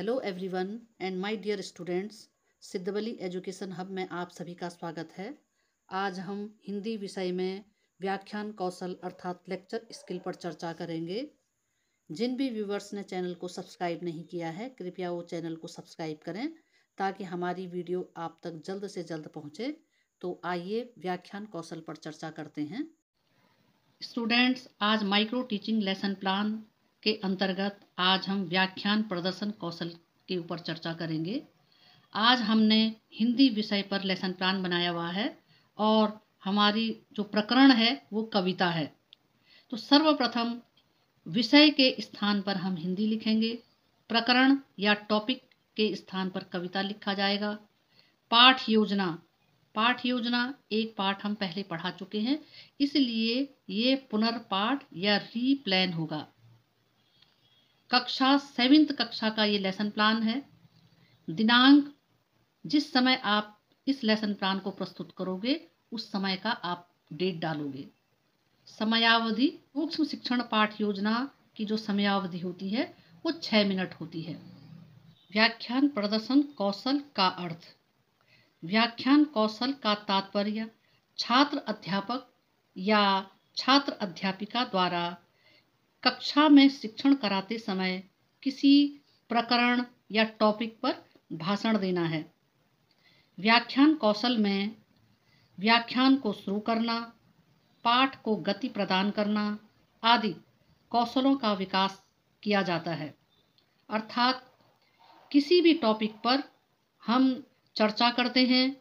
Hello everyone and my dear students, Siddhavali education hub में आप सभी का स्वागत है। आज हम हिंदी विषय में व्याख्यान कौशल अर्थात लेक्चर स्किल पर चर्चा करेंगे। जिन भी व्यूवर्स ने चैनल को सब्सक्राइब नहीं किया है, कृपया वो चैनल को सब्सक्राइब करें ताकि हमारी वीडियो आप तक जल्द से जल्द पहुँचे। तो आइए व्याख्यान कौशल पर चर्चा करते हैं। स्टूडेंट्स, आज माइक्रो टीचिंग लेसन प्लान के अंतर्गत आज हम व्याख्यान प्रदर्शन कौशल के ऊपर चर्चा करेंगे। आज हमने हिंदी विषय पर लेसन प्लान बनाया हुआ है और हमारी जो प्रकरण है वो कविता है। तो सर्वप्रथम विषय के स्थान पर हम हिंदी लिखेंगे, प्रकरण या टॉपिक के स्थान पर कविता लिखा जाएगा। पाठ योजना एक पाठ हम पहले पढ़ा चुके हैं, इसलिए ये पुनर्पाठ या रीप्लान होगा। कक्षा 7th कक्षा का ये लेसन प्लान है। दिनांक जिस समय आप इस लेसन प्लान को प्रस्तुत करोगे उस समय का आप डेट डालोगे। समयावधि सूक्ष्म शिक्षण पाठ योजना की जो समयावधि होती है वो 6 मिनट होती है। व्याख्यान प्रदर्शन कौशल का अर्थ। व्याख्यान कौशल का तात्पर्य छात्र अध्यापक या छात्र अध्यापिका द्वारा कक्षा में शिक्षण कराते समय किसी प्रकरण या टॉपिक पर भाषण देना है। व्याख्यान कौशल में व्याख्यान को शुरू करना, पाठ को गति प्रदान करना आदि कौशलों का विकास किया जाता है। अर्थात किसी भी टॉपिक पर हम चर्चा करते हैं,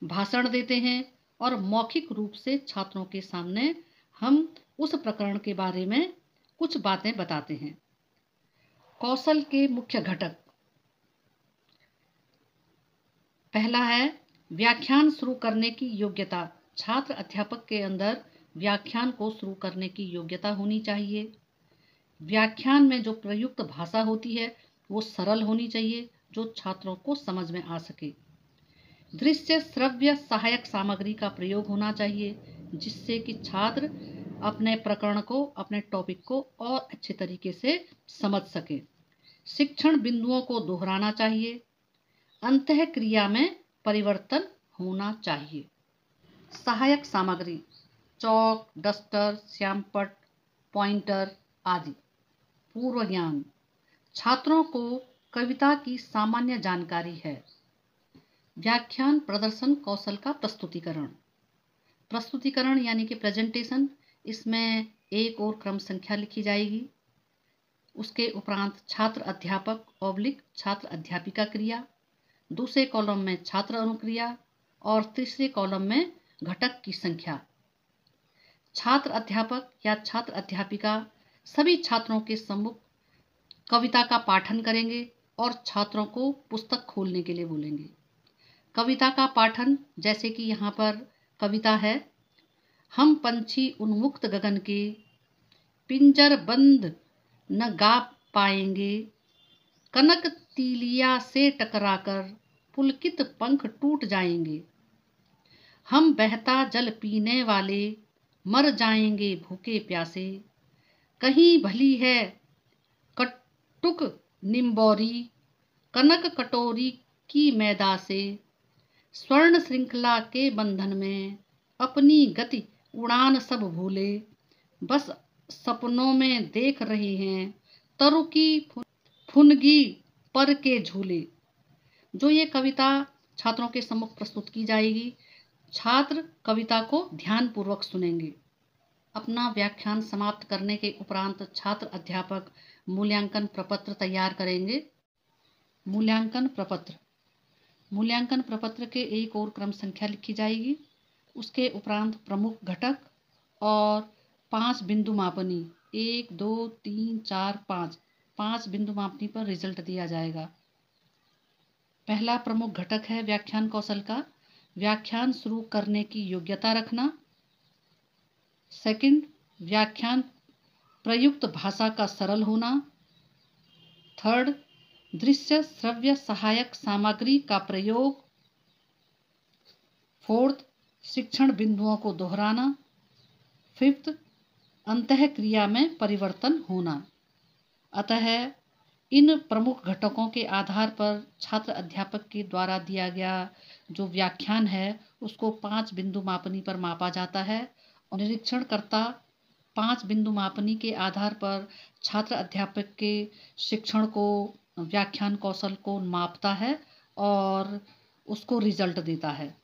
भाषण देते हैं और मौखिक रूप से छात्रों के सामने हम उस प्रकरण के बारे में कुछ बातें बताते हैं। कौशल के मुख्य घटक। पहला है व्याख्यान शुरू करने की योग्यता। छात्र अध्यापक के अंदर व्याख्यान को शुरू करने की योग्यता होनी चाहिए। व्याख्यान में जो प्रयुक्त भाषा होती है वो सरल होनी चाहिए, जो छात्रों को समझ में आ सके। दृश्य श्रव्य सहायक सामग्री का प्रयोग होना चाहिए, जिससे कि छात्र अपने प्रकरण को, अपने टॉपिक को और अच्छे तरीके से समझ सके। शिक्षण बिंदुओं को दोहराना चाहिए। अंतः क्रिया में परिवर्तन होना चाहिए। सहायक सामग्री चौक, डस्टर, श्यामपट्ट, पॉइंटर आदि। पूर्व ज्ञान। छात्रों को कविता की सामान्य जानकारी है। व्याख्यान प्रदर्शन कौशल का प्रस्तुतिकरण यानी कि प्रेजेंटेशन। इसमें एक और क्रम संख्या लिखी जाएगी। उसके उपरांत छात्र अध्यापक / छात्र अध्यापिका क्रिया, दूसरे कॉलम में छात्र अनुक्रिया और तीसरे कॉलम में घटक की संख्या। छात्र अध्यापक या छात्र अध्यापिका सभी छात्रों के सम्मुख कविता का पाठन करेंगे और छात्रों को पुस्तक खोलने के लिए बोलेंगे। कविता का पाठन, जैसे कि यहाँ पर कविता है, हम पंछी उन्मुक्त गगन के पिंजर बंद न गा पाएंगे, कनक तीलिया से टकराकर पुलकित पंख टूट जाएंगे, हम बहता जल पीने वाले मर जाएंगे भूखे प्यासे, कहीं भली है कटुक निम्बौरी, कनक कटोरी की मैदा से, स्वर्ण श्रृंखला के बंधन में अपनी गति उड़ान सब भूले, बस सपनों में देख रहे हैं तरु की फुनगी पर के झूले। जो ये कविता छात्रों के सम्मुख प्रस्तुत की जाएगी, छात्र कविता को ध्यानपूर्वक सुनेंगे। अपना व्याख्यान समाप्त करने के उपरांत छात्र अध्यापक मूल्यांकन प्रपत्र तैयार करेंगे। मूल्यांकन प्रपत्र के एक और क्रम संख्या लिखी जाएगी। उसके उपरांत प्रमुख घटक और 5 बिंदु मापनी, 1 2 3 4 5 बिंदु मापनी पर रिजल्ट दिया जाएगा। पहला प्रमुख घटक है व्याख्यान कौशल का व्याख्यान शुरू करने की योग्यता रखना। सेकंड, व्याख्यान प्रयुक्त भाषा का सरल होना। थर्ड, दृश्य श्रव्य सहायक सामग्री का प्रयोग। फोर्थ, शिक्षण बिंदुओं को दोहराना। फिफ्थ, अंतः क्रिया में परिवर्तन होना। अतः इन प्रमुख घटकों के आधार पर छात्र अध्यापक के द्वारा दिया गया जो व्याख्यान है उसको 5 बिंदु मापनी पर मापा जाता है और निरीक्षणकर्ता 5 बिंदु मापनी के आधार पर छात्र अध्यापक के शिक्षण को, व्याख्यान कौशल को मापता है और उसको रिजल्ट देता है।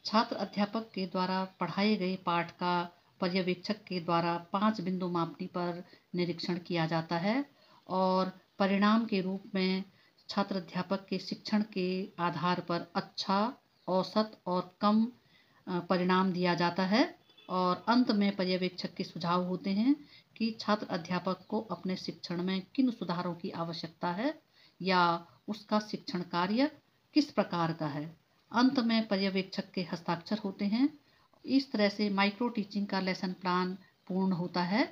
छात्र अध्यापक के द्वारा पढ़ाए गए पाठ का पर्यवेक्षक के द्वारा 5 बिंदु मापनी पर निरीक्षण किया जाता है और परिणाम के रूप में छात्र अध्यापक के शिक्षण के आधार पर अच्छा, औसत और कम परिणाम दिया जाता है और अंत में पर्यवेक्षक के सुझाव होते हैं कि छात्र अध्यापक को अपने शिक्षण में किन सुधारों की आवश्यकता है या उसका शिक्षण कार्य किस प्रकार का है। अंत में पर्यवेक्षक के हस्ताक्षर होते हैं। इस तरह से माइक्रो टीचिंग का लेसन प्लान पूर्ण होता है।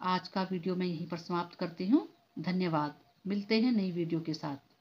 आज का वीडियो मैं यहीं पर समाप्त करती हूँ। धन्यवाद। मिलते हैं नई वीडियो के साथ।